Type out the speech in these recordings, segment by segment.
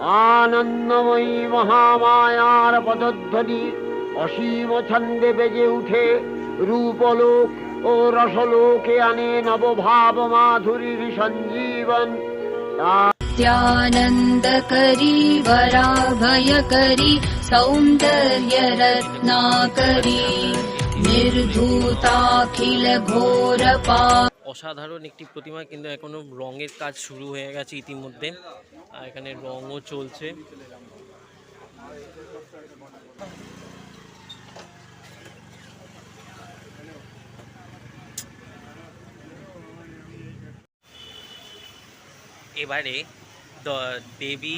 আনন্দময়ী মহামায়ার পদধ্বনি অসীম ছন্দে বেজে উঠে রূপলোক ও রসলোকে আনে নবভাব মাধুরীর সঞ্জীবন। नित्यानन्दकरी वराभयकरी सौन्दर्यरत्नाकरी निर्धूताखिल घोरपा। অসাধারণ একটি প্রতিমা, কিন্তু এখনো রঙের কাজ শুরু হয়ে গেছে ইতিমধ্যে, আর এখানে রঙও চলছে। এবারে দেবী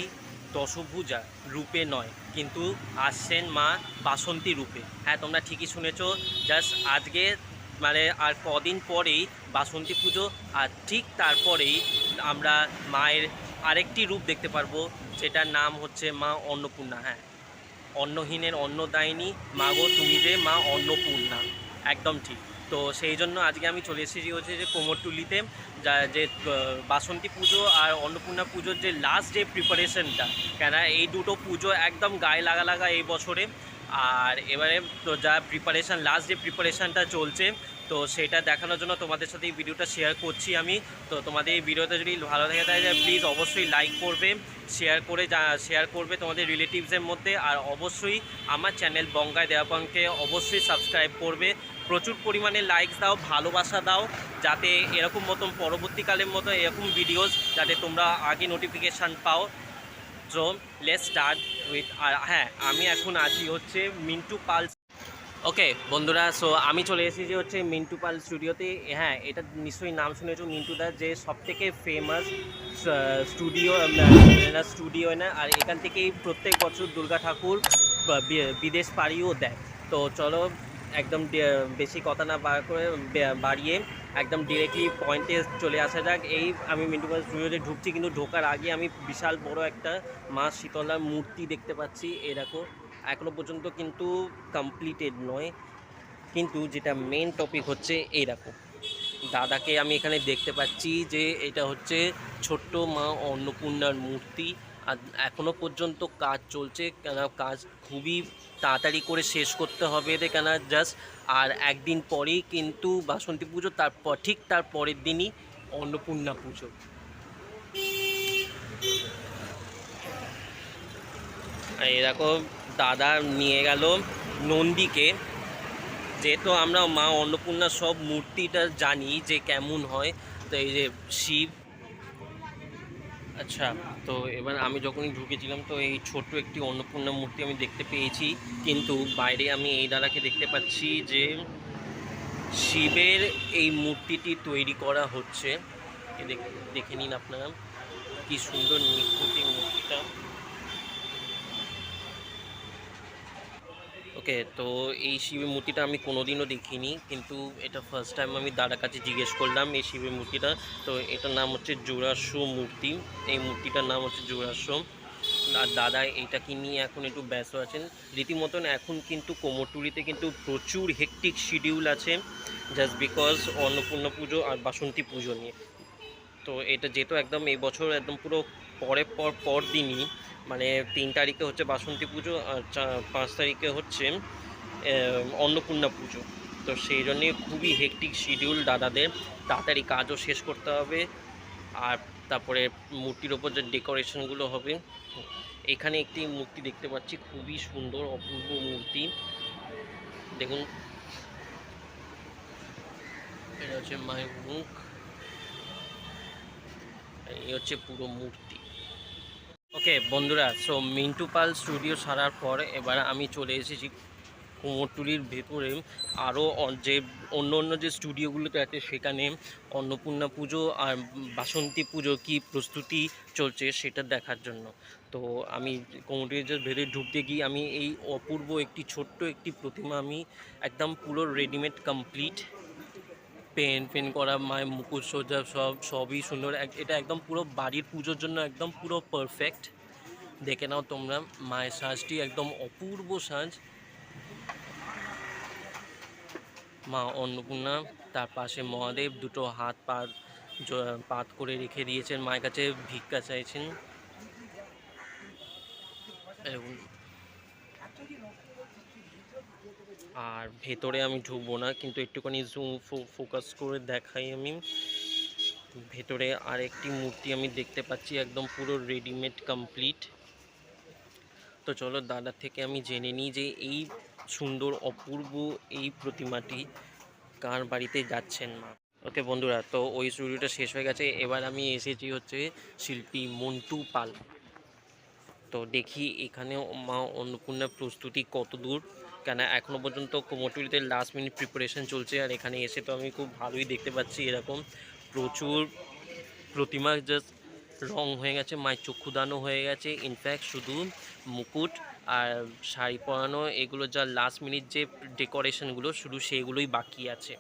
দশভুজা রূপে নয়, কিন্তু আসছেন মা বাসন্তী রূপে। হ্যাঁ, তোমরা ঠিকই শুনেছ। জাস্ট আজকে মানে আর কদিন পরেই বাসন্তী পুজো, আর ঠিক তারপরেই আমরা মায়ের আরেকটি রূপ দেখতে পারবো, যেটার নাম হচ্ছে মা অন্নপূর্ণা। হ্যাঁ, অন্নহীনের অন্নদায়িনী মা গো তুমি যে মা অন্নপূর্ণা, একদম ঠিক। তো সেই জন্য আজকে আমি চলে এসেছি হচ্ছে যে কোমরটুলিতে, যে বাসন্তী পুজো আর অন্নপূর্ণা পুজোর যে লাস্ট যে প্রিপারেশনটা, কেন এই দুটো পুজো একদম গায়ে লাগা এই বছরে। আর এবারে তো যা প্রিপারেশান, লাস্ট যে প্রিপারেশানটা চলছে, তো সেটা দেখানোর জন্য তোমাদের সাথে এই ভিডিওটা শেয়ার করছি আমি। তো তোমাদের এই ভিডিওটা যদি ভালো লাগে তাহলে প্লিজ অবশ্যই লাইক করবে, শেয়ার করবে তোমাদের রিলেটিভসের মধ্যে, আর অবশ্যই আমার চ্যানেল বঙ্গায় দেওয়াপানকে অবশ্যই সাবস্ক্রাইব করবে। প্রচুর পরিমাণে লাইকস দাও, ভালোবাসা দাও, যাতে এরকম মতন পরবর্তীকালের মতো এরকম ভিডিওস যাতে তোমরা আগে নোটিফিকেশান পাও। So let's start with. আর হ্যাঁ, আমি এখন আছি হচ্ছে মিন্টু পাল। ওকে বন্ধুরা, সো আমি চলে এসেছি হচ্ছে মিন্টু পাল স্টুডিওতে। হ্যাঁ, এটা নিশ্চয়ই নাম শুনেছো, মিন্টুদার যে সবথেকে ফেমাস স্টুডিও না। আর এখান থেকেই প্রত্যেক বছর দুর্গা ঠাকুর বিদেশ পাড়িও দেয়। তো চলো একদম বেশি কথা না বাড়িয়ে একদম ডিরেক্টলি পয়েন্টে চলে আসা যাক। এই আমি মিন্টু পাল স্টুডিওতে ঢুকছি, কিন্তু ঢোকার আগে আমি বিশাল বড় একটা মা শীতলার মূর্তি দেখতে পাচ্ছি। এরকম এখনও পর্যন্ত কিন্তু কমপ্লিটেড নয়, কিন্তু যেটা মেন টপিক হচ্ছে এইরকম দাদাকে আমি এখানে দেখতে পাচ্ছি যে এটা হচ্ছে ছোট্ট মা অন্নপূর্ণার মূর্তি। আর এখনও পর্যন্ত কাজ চলছে, কেন কাজ খুবই তাড়াতাড়ি করে শেষ করতে হবে এদের, কেন জাস্ট আর একদিন পরেই কিন্তু বাসন্তী পুজো, তারপর ঠিক তার পরের দিনই অন্নপূর্ণা পুজো। এরকম দাদা নিয়ে গেল নন্দীকে, যেহেতু আমরা মা অন্নপূর্ণার সব মূর্তিটা জানি যে কেমন হয়। তো এই যে শিব, আচ্ছা, তো এবার আমি যখনই ঢুকেছিলাম তো এই ছোট্ট একটি অন্নপূর্ণা মূর্তি আমি দেখতে পেয়েছি, কিন্তু বাইরে আমি এই দাদাকে দেখতে পাচ্ছি যে শিবের এই মূর্তিটি তৈরি করা হচ্ছে। দেখে নিন আপনারা কি সুন্দর নিখুঁত এই মূর্তিটা। ওকে, তো এই শিবের মূর্তিটা আমি কোনোদিনও দেখিনি, কিন্তু এটা ফার্স্ট টাইম আমি দাদার কাছে জিজ্ঞেস করলাম এই শিবের মূর্তিটা। তো এটার নাম হচ্ছে জোড়াস্য মূর্তি, এই মূর্তিটার নাম হচ্ছে জোড়াস্য। আর দাদা এইটাকে নিয়ে এখন একটু ব্যস্ত আছেন রীতিমতন। এখন কিন্তু কোমরটুলিতে কিন্তু প্রচুর হেকটিক শিডিউল আছে, জাস্ট বিকজ অন্নপূর্ণা পুজো আর বাসন্তী পুজো নিয়ে। তো এটা যেহেতু একদম এই বছর একদম পুরো পর দিনই, মানে 3 তারিখে হচ্ছে বাসন্তী পুজো আর 5 তারিখে হচ্ছে অন্নপূর্ণা পুজো। তো সেই জন্যে খুবই হেকটিক শিডিউল দাদাদের, তাড়াতাড়ি কাজও শেষ করতে হবে। আর তারপরে মূর্তির ওপর যে ডেকোরেশনগুলো হবে, এখানে একটি মূর্তি দেখতে পাচ্ছি, খুবই সুন্দর অপূর্ব মূর্তি। দেখুন, এটা হচ্ছে মায়ের মুখ, এই হচ্ছে পুরো মূর্তি। ওকে বন্ধুরা, সো মিন্টু পাল স্টুডিও সারার পর এবার আমি চলে এসেছি কুমোরটুলির ভেতরে আরও যে অন্য যে স্টুডিওগুলোতে আছে, সেখানে অন্নপূর্ণা পুজো আর বাসন্তী পুজো কি প্রস্তুতি চলছে সেটা দেখার জন্য। তো আমি কুমোরটুলির ভেতরে ঢুকতে গিয়ে আমি এই অপূর্ব একটি ছোট্ট একটি প্রতিমা আমি একদম পুরো রেডিমেড কমপ্লিট, পেন করা, মায়ের মুখোশসজ্জা সবই সুন্দর। এটা একদম পুরো বাড়ির পুজোর জন্য একদম পুরো পারফেক্ট। দেখে নাও তোমরা, মায়ের সাজটি একদম অপূর্ব সাজ। মা অন্নপূর্ণা, তার পাশে মহাদেব দুটো হাত পাত করে রেখে দিয়েছেন, মায়ের কাছে ভিক্ষা চাইছেন। এরকম। আর ভেতরে আমি ঢুকবো না, কিন্তু একটুখানি জুম ফোকাস করে দেখাই আমি। ভেতরে আরেকটি মূর্তি আমি দেখতে পাচ্ছি, একদম পুরো রেডিমেড কমপ্লিট। তো চলো দাদার থেকে আমি জেনে নিই যে এই সুন্দর অপূর্ব এই প্রতিমাটি কার বাড়িতে যাচ্ছেন মা। ওকে বন্ধুরা, তো ওই স্টুডিওটা শেষ হয়ে গেছে, এবার আমি এসেছি হচ্ছে শিল্পী মন্টু পাল। তো দেখি এখানে মা অন্নপূর্ণার প্রস্তুতি কত দূর, কেন এখনও পর্যন্ত কুমোরটুলিতে লাস্ট মিনিট প্রিপারেশন চলছে। আর এখানে এসে তো আমি খুব ভালোই দেখতে পাচ্ছি এরকম প্রচুর প্রতিমা জাস্ট রং হয়ে গেছে, মায়ের চক্ষুদানও হয়ে গেছে। ইনফ্যাক্ট শুধু মুকুট আর শাড়ি পরানো, এগুলো যা লাস্ট মিনিট যে ডেকোরেশনগুলো শুধু সেগুলোই বাকি আছে।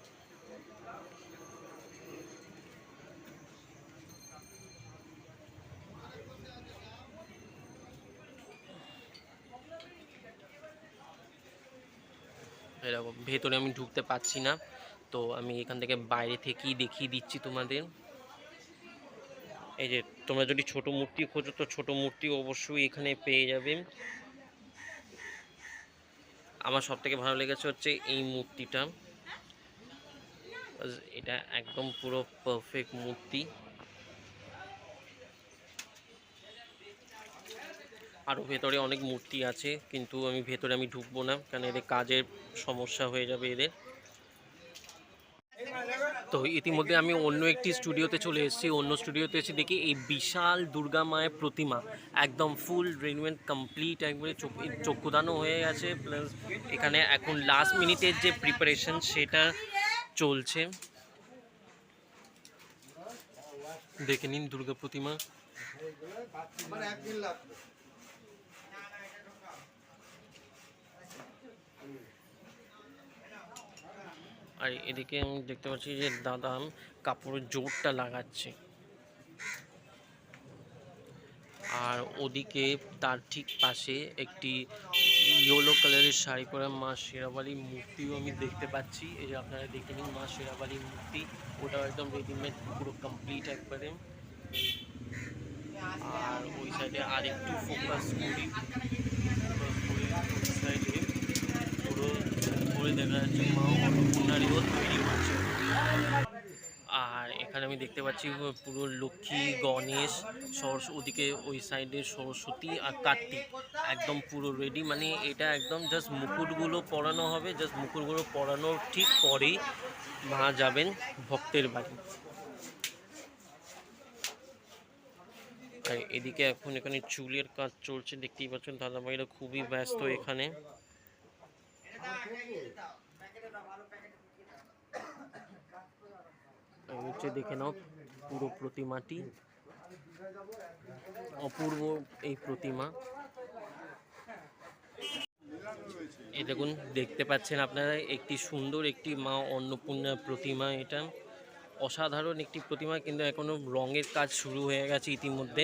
এরকম ভেতরে আমি ঢুকতে পারছি না, তো আমি এখান থেকে বাইরে থেকেই দেখিয়ে দিচ্ছি তোমাদের। এই যে তোমরা যদি ছোট মূর্তি খোঁজো তো ছোট মূর্তি অবশ্যই এখানে পেয়ে যাবে। আমার সব থেকে ভালো লেগেছে হচ্ছে এই মূর্তিটা, এটা একদম পুরো পারফেক্ট মূর্তি। আরও ভেতরে অনেক মূর্তি আছে, কিন্তু ভেতরে আমি ঢুকবো না, কারণ এদের কাজের সমস্যা হয়ে যাবে এদের। তো ইতিমধ্যে আমি অন্য একটি স্টুডিওতে চলে এসেছি। অন্য স্টুডিওতে এসে দেখি এই বিশাল দুর্গা মায়ের প্রতিমা একদম ফুল রেডিমেড কমপ্লিট, একবারে চক্ষুদানও হয়ে গেছে। প্লাস এখানে এখন লাস্ট মিনিটের যে প্রিপারেশন সেটা চলছে। দেখে নিন দুর্গা প্রতিমা। আর এদিকে আমি দেখতে পাচ্ছি যে দাদা কাপড়ের জোরটা লাগাচ্ছে, আর ওদিকে তার ঠিক পাশে একটি ইয়েলো কালারের শাড়ি পরা মা শেরাবালির মূর্তিও আমি দেখতে পাচ্ছি। এই যে আপনারা দেখে নিন মা শেরাবালির মূর্তি, ওটাও একদম রেডিমেড পুরো কমপ্লিট একবারে। আর ওই সাইডে আরেকটু ফোকাস করি, ওই সাইডে পুরো ঘুরে দেখা যাচ্ছে মা অন্নপূর্ণারিও তৈরি হচ্ছে। আর এখানে আমি দেখতে পাচ্ছি পুরো লক্ষ্মী, গণেশ, ওদিকে ওই সাইডে সরস্বতী আর কার্তিক একদম পুরো রেডি। মানে এটা একদম জাস্ট মুকুটগুলো পরানো হবে, জাস্ট মুকুটগুলো পরানোর ঠিক পরেই মা যাবেন ভক্তের বাড়ি। আর এদিকে এখন এখানে চুলের কাজ চলছে, দেখতেই পাচ্ছেন দাদাভাইরা খুবই ব্যস্ত এখানে। হচ্ছে দেখে নাও পুরো প্রতিমাটি, অপূর্ব এই প্রতিমা। এই দেখুন দেখতে পাচ্ছেন আপনারা একটি সুন্দর একটি মা অন্নপূর্ণা প্রতিমা। এটা অসাধারণ একটি প্রতিমা, কিন্তু এখনো রঙের কাজ শুরু হয়ে গেছে ইতিমধ্যে,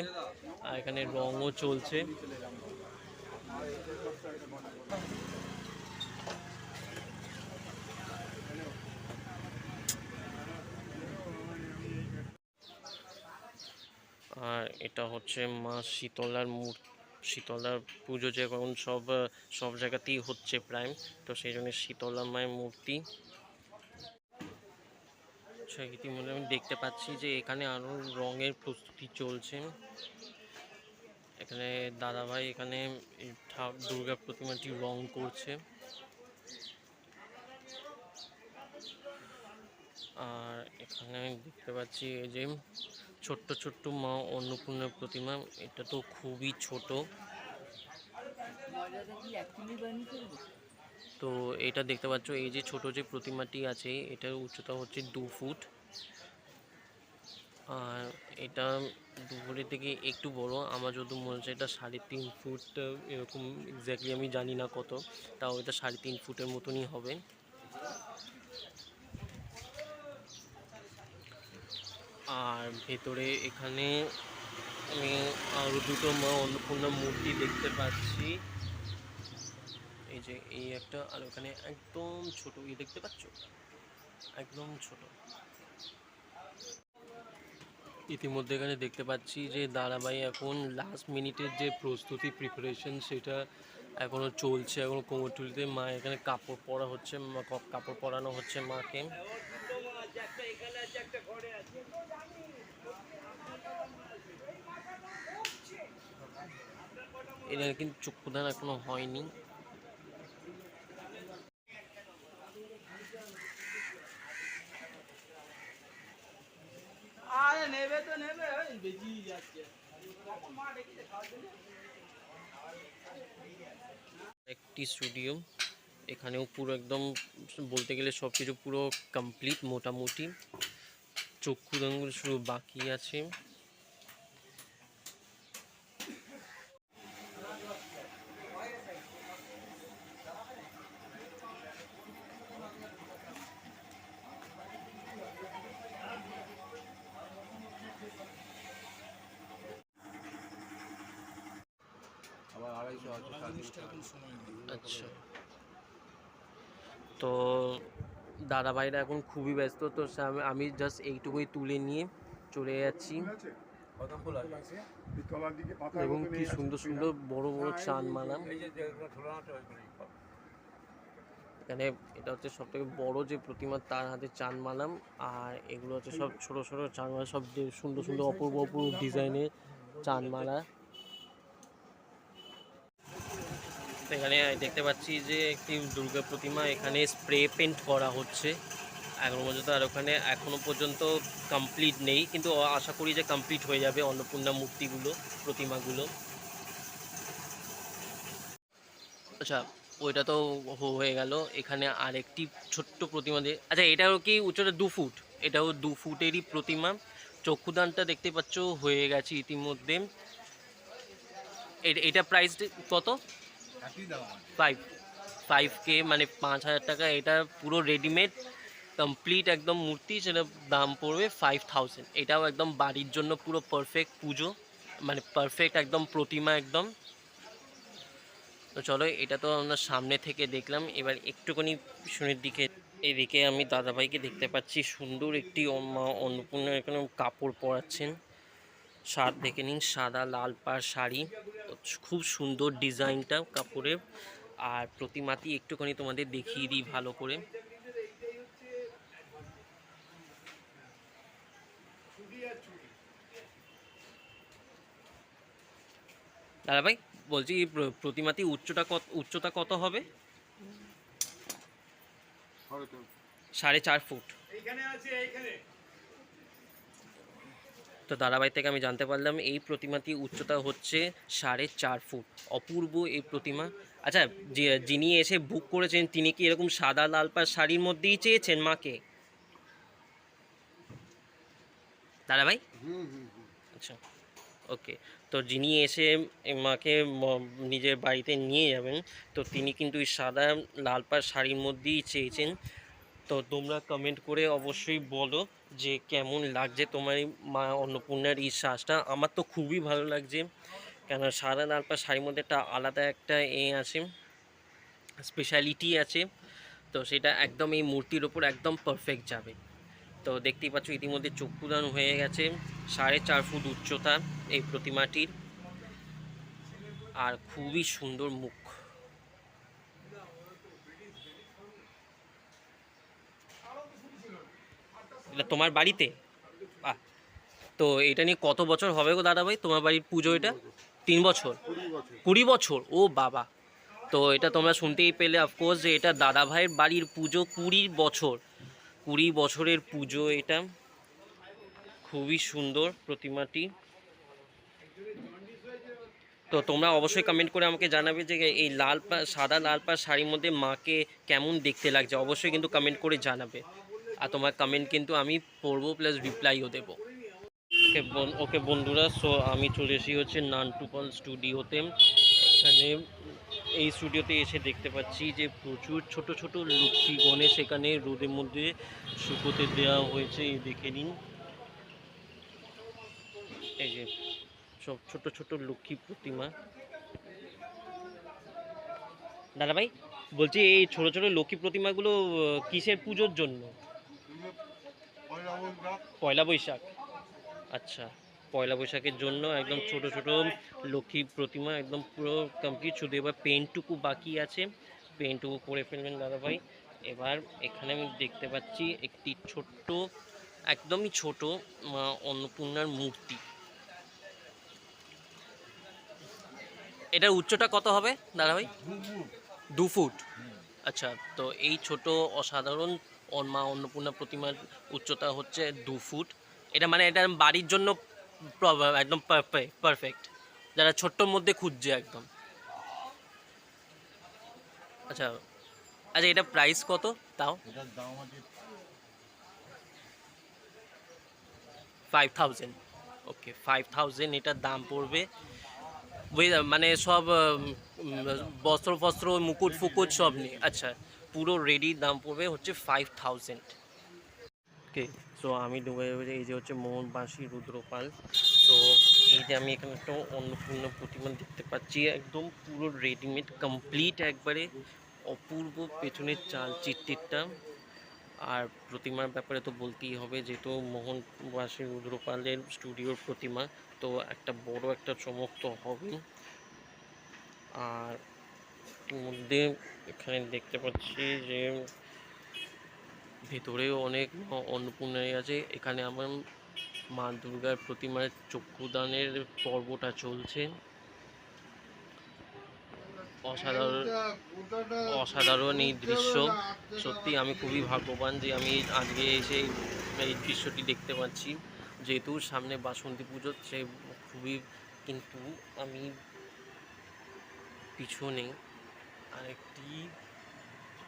আর এখানে রঙও চলছে। আর এটা হচ্ছে মা শীতলার মূর্তি। শীতলার পুজো যেমন সব জায়গাতেই হচ্ছে প্রায়, তো সেই জন্য শীতলা মায়ের মূর্তি। ইতিমধ্যে আমি দেখতে পাচ্ছি যে এখানে আরও রঙের প্রস্তুতি চলছে। এখানে দাদাভাই এখানে দুর্গা প্রতিমাটি রং করছে। আর এখানে আমি দেখতে পাচ্ছি এই যে ছোট্ট ছোট্ট মা অন্নপূর্ণা প্রতিমা, এটা তো খুবই ছোট। তো এটা দেখতে পাচ্ছ এই যে ছোট যে প্রতিমাটি আছে এটার উচ্চতা হচ্ছে 2 ফুট, আর এটা 2 ফুটের থেকে একটু বড়। আমার যদি মনে হচ্ছে এটা 3.5 ফুট, এরকম এক্স্যাক্টলি আমি জানি না কত, তাও এটা 3.5 ফুটের মতনই হবে। আর ভেতরে এখানে আমি আরও দুটো মা অন্নপূর্ণা মূর্তি দেখতে পাচ্ছি। এই যে এই একটা, আর ওখানে একদম ছোট দেখতে পাচ্ছ, একদম ছোট। ইতিমধ্যে এখানে দেখতে পাচ্ছি যে দাদাভাই এখন লাস্ট মিনিটের যে প্রস্তুতি প্রিপারেশন সেটা এখনো চলছে। এখনো কোমরটুলিতে মা এখানে কাপড় পরা হচ্ছে, কাপড় পরানো হচ্ছে মাকে। এটা কিন্তু চক্ষুদান এখনো হয়নি। একটি স্টুডিও, এখানেও পুরো একদম বলতে গেলে সব কিছু পুরো কমপ্লিট মোটামুটি। চক্ষুদানগুলো শুধু বাকি আছে। আচ্ছা, তো দাদাভাইরা এখন খুবই ব্যস্ত, তো আমি জাস্ট এইটুকুই তুলে নিয়ে চলে যাচ্ছি। এবং কি সুন্দর সুন্দর বড় বড় চাঁদ মালা। এখানে এটা হচ্ছে সব থেকে বড় যে প্রতিমা, তার হাতে চাঁদ মালাম। আর এগুলো হচ্ছে সব ছোট ছোট চাঁদ মালা, সব সুন্দর সুন্দর অপূর্ব অপূর্ব ডিজাইনের চাঁদ মালা। এখানে দেখতে পাচ্ছি যে একটি দুর্গা প্রতিমা, এখানে স্প্রে পেন্ট করা হচ্ছে এখনো পর্যন্ত। আর ওখানে এখনো পর্যন্ত কমপ্লিট নেই, কিন্তু আশা করি যে কমপ্লিট হয়ে যাবে অন্নপূর্ণা মূর্তিগুলো, প্রতিমাগুলো। আচ্ছা, ওইটা তো হয়ে গেল। এখানে আরেকটি ছোট্ট প্রতিমা দিয়ে, আচ্ছা এটাও কি উচ্চতা 2 ফুট, এটাও 2 ফুটেরই প্রতিমা। চক্ষুদানটা দেখতে পাচ্ছ হয়ে গেছে ইতিমধ্যে। এটা প্রাইস কত? 5K, মানে 5,000 টাকা। এটা পুরো রেডিমেড কমপ্লিট একদম মূর্তি, সেটা দাম পড়বে 5,000। এটাও একদম বাড়ির জন্য পুরো পারফেক্ট পুজো, মানে পারফেক্ট একদম প্রতিমা একদম। তো চলো, এটা তো আমরা সামনে থেকে দেখলাম, এবার একটুখানি পিছনের দিকে। এদিকে আমি দাদাভাইকে দেখতে পাচ্ছি সুন্দর একটি অন্নপূর্ণা এখানে কাপড় পরাচ্ছেন। শাড়ি দেখে নিন, সাদা লাল পাড় শাড়ি, খুব সুন্দর ডিজাইনটা কাপড়ের। আর প্রতিমাটি একটুখানি তোমাদের দেখিয়ে দিই ভালো করে। দাদাভাই বলছি, প্রতিমাটি উচ্চতা কত হবে? 4.5 ফুট। তো দাদাভাই থেকে আমি জানতে পারলাম এই প্রতিমাটি উচ্চতা হচ্ছে 4.5 ফুট। অপূর্ব এই প্রতিমা। আচ্ছা, যিনি এসে বুক করেছেন তিনি কি এরকম সাদা লাল পাড় শাড়ির মধ্যেই চেয়েছেন মাকে? দাদাভাই? আচ্ছা, ওকে। তো যিনি এসে মাকে নিজের বাড়িতে নিয়ে যাবেন, তো তিনি কিন্তু এই সাদা লাল পাড় শাড়ির মধ্যেই চেয়েছেন। তো তোমরা কমেন্ট করে অবশ্যই বলো যে কেমন লাগছে তোমার এই মা অন্নপূর্ণার এই সাজটা। আমার তো খুবই ভালো লাগছে, কেন সাদা লাল পাড় শাড়ির মধ্যে একটা আলাদা একটা আছে, স্পেশালিটি আছে। তো সেটা একদম এই মূর্তির ওপর একদম পারফেক্ট যাবে। তো দেখতেই পাচ্ছ ইতিমধ্যে চক্ষুদান হয়ে গেছে। 4.5 ফুট উচ্চতা এই প্রতিমাটির, আর খুবই সুন্দর মুখ। এটা তোমার বাড়িতে? তো এটা নিয়ে কত বছর হবে গো দাদাভাই তোমার বাড়ির পুজো? এটা 3 বছর? 20 বছর? ও বাবা! তো এটা তোমরা শুনতেই পেলে অফকোর্স যে এটা দাদাভাইয়ের বাড়ির পুজো 20 বছর। 20 বছরের পুজো এটা। খুবই সুন্দর প্রতিমাটি। তো তোমরা অবশ্যই কমেন্ট করে আমাকে জানাবে যে এই সাদা লাল পাড় শাড়ির মধ্যে মাকে কেমন দেখতে লাগছে। অবশ্যই কিন্তু কমেন্ট করে জানাবে, আর তোমার কমেন্ট কিন্তু আমি পড়বো প্লাস রিপ্লাইও দেবো। ওকে বন্ধুরা, সো আমি চলে এসেছি হচ্ছে নানটুপাল স্টুডিওতে। এখানে এই স্টুডিওতে এসে দেখতে পাচ্ছি যে প্রচুর ছোট ছোট লক্ষ্মী গণেশ এখানে রোদের মধ্যে শুকোতে দেওয়া হয়েছে। এই দেখে নিন, এই যে সব ছোট ছোট লক্ষ্মী প্রতিমা। দাদাভাই বলছি, এই ছোট ছোট লক্ষ্মী প্রতিমাগুলো কিসের পুজোর জন্য? পয়লা বৈশাখ। আচ্ছা, পয়লা বৈশাখের জন্য একদম ছোট ছোট লক্ষ্মী প্রতিমা একদম পুরো কমপ্লিট, শুধু এবার পেন্টটুকু বাকি আছে, পেন্টটুকু করে ফেলবেন দাদাভাই। এবার এখানে আমি দেখতে পাচ্ছি একটি ছোট্ট, একদমই ছোট মা অন্নপূর্ণার মূর্তি। এটার উচ্চতা কত হবে দাদাভাই? 2 ফুট। আচ্ছা, তো এই ছোট অসাধারণ মা অন্নপূর্ণা প্রতিমার উচ্চতা হচ্ছে 2 ফুট। এটা মানে এটা বাড়ির জন্য একদম পারফেক্ট, যারা ছোট্টর মধ্যে খুঁজছে একদম। আচ্ছা আচ্ছা, এটা প্রাইস কত তাও? 5000। ওকে, 5000 এটার দাম পড়বে। মানে সব বস্ত্র ফস্ত্র মুকুট ফুকুট সব নিয়ে? আচ্ছা, পুরো রেডি দাম পড়বে হচ্ছে 5000। ওকে, সো আমি ঢুকে যাবো এই যে হচ্ছে মোহনবাসী রুদ্রপাল। তো এই যে আমি এখানে একটা অন্নপূর্ণা প্রতিমা দেখতে পাচ্ছি, একদম পুরো রেডিমেড কমপ্লিট একবারে অপূর্ব, পেছনের চাল চিত্রটা। আর প্রতিমার ব্যাপারে তো বলতেই হবে, যেহেতু মোহনবাসী রুদ্রপালের স্টুডিওর প্রতিমা, তো একটা বড় একটা চমক তো হবে। আর মধ্যে এখানে দেখতে পাচ্ছি যে ভেতরেও অনেক অন্নপূর্ণাই আছে। এখানে আমার মা দুর্গার প্রতিমার চক্ষুদানের পর্বটা চলছে। অসাধারণ অসাধারণ এই দৃশ্য। সত্যি আমি খুবই ভাগ্যবান যে আমি আজকে এসে এই দৃশ্যটি দেখতে পাচ্ছি। যেহেতু সামনে বাসন্তী পুজো, সে খুবই, কিন্তু আমি পিছনে আরেকটি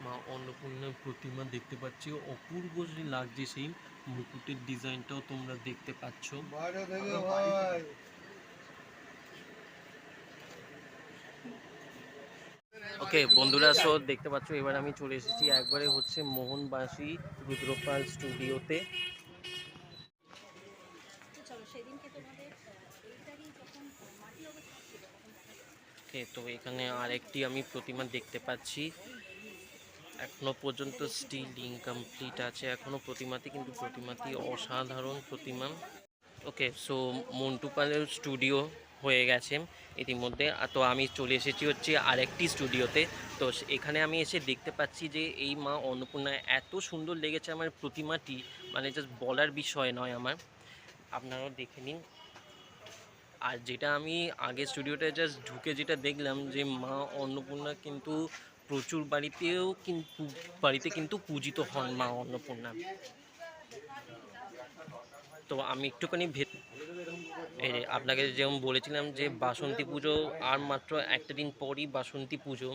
মা অন্নপূর্ণার প্রতিমা দেখতে পাচ্ছি, অপূর্ব যে লাগছে, সেই মুকুটের ডিজাইনটাও তোমরা দেখতে পাচ্ছ। ওকে বন্ধুরা, সো দেখতে পাচ্ছ এবার আমি চলে এসেছি একবারে হচ্ছে মোহনবাসী রুদ্রপাল স্টুডিওতে। ওকে, তো এখানে আরেকটি আমি প্রতিমা দেখতে পাচ্ছি, এখনো পর্যন্ত স্টিল ইনকমপ্লিট আছে এখনো প্রতিমাটি, কিন্তু প্রতিমাটি অসাধারণ প্রতিমা। ওকে, সো মন্টু পালের স্টুডিও হয়ে গেছে ইতিমধ্যে। তো আমি চলে এসেছি হচ্ছে আরেকটি স্টুডিওতে। তো এখানে আমি এসে দেখতে পাচ্ছি যে এই মা অন্নপূর্ণা এত সুন্দর লেগেছে আমার প্রতিমাটি, মানে জাস্ট বলার বিষয় নয় আমার, আপনারাও দেখে নিন। আর যেটা আমি আগে স্টুডিওতে জাস্ট ঢুকে যেটা দেখলাম, যে মা অন্নপূর্ণা কিন্তু প্রচুর বাড়িতে কিন্তু পূজিত হন মা অন্নপূর্ণা। তো আমি একটুখানি এই যে আপনাকে যেমন বলেছিলাম যে বাসন্তী পুজো আর মাত্র একটা দিন পরই বাসন্তী পুজো,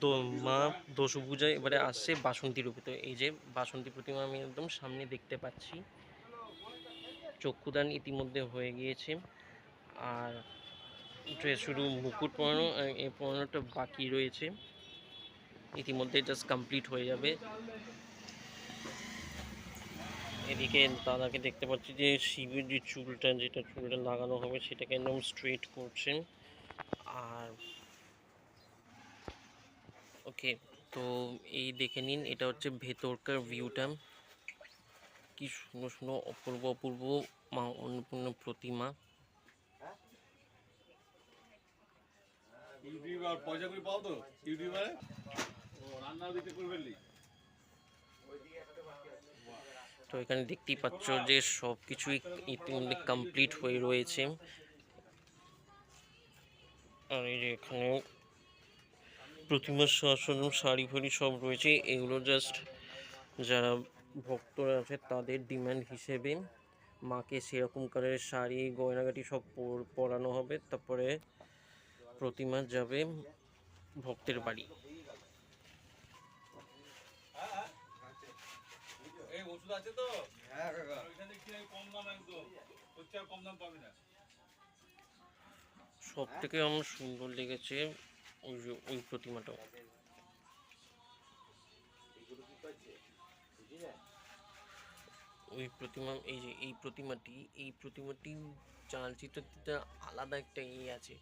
তো মা দশভূজা এবারে আসছে বাসন্তী রূপে। তো এই যে বাসন্তী প্রতিমা আমি একদম সামনে দেখতে পাচ্ছি, চক্ষুদান ইতিমধ্যে হয়ে গিয়েছে। আর শুধু মুকুট পরানো, এই পরানোটা বাকি রয়েছে, ইতিমধ্যে জাস্ট কমপ্লিট হয়ে যাবে। এদিকে দাদাকে দেখতে পাচ্ছি যে শিবের যে চুলটা লাগানো হবে সেটাকে একদম স্ট্রেট করছেন। আর ওকে, তো এই দেখে নিন, এটা হচ্ছে ভেতরকার ভিউটা, কি সুন্দর সুন্দর অপূর্ব অপূর্ব মা অন্নপূর্ণা প্রতিমা। তো এখানে দেখতেই পাচ্ছ যে সব কিছুই ইতিমধ্যে কমপ্লিট হয়ে রয়েছে। আর এই যে এখানে প্রতিমার শাসন শাড়ি ফাড়ি সব রয়েছে, এগুলো জাস্ট যারা ভক্তরা আছে তাদের ডিমান্ড হিসেবে মাকে সেরকম কালারের শাড়ি গয়নাগাটি সব পরানো হবে, তারপরে প্রতিমা যাবে ভক্তের বাড়ি। সব থেকে আমার সুন্দর লেগেছে ওই প্রতিমাটাও। ওই প্রতিমা, এই যে এই প্রতিমাটি চালচিত্রটা আলাদা একটা আছে,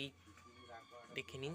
এই দেখে নিন।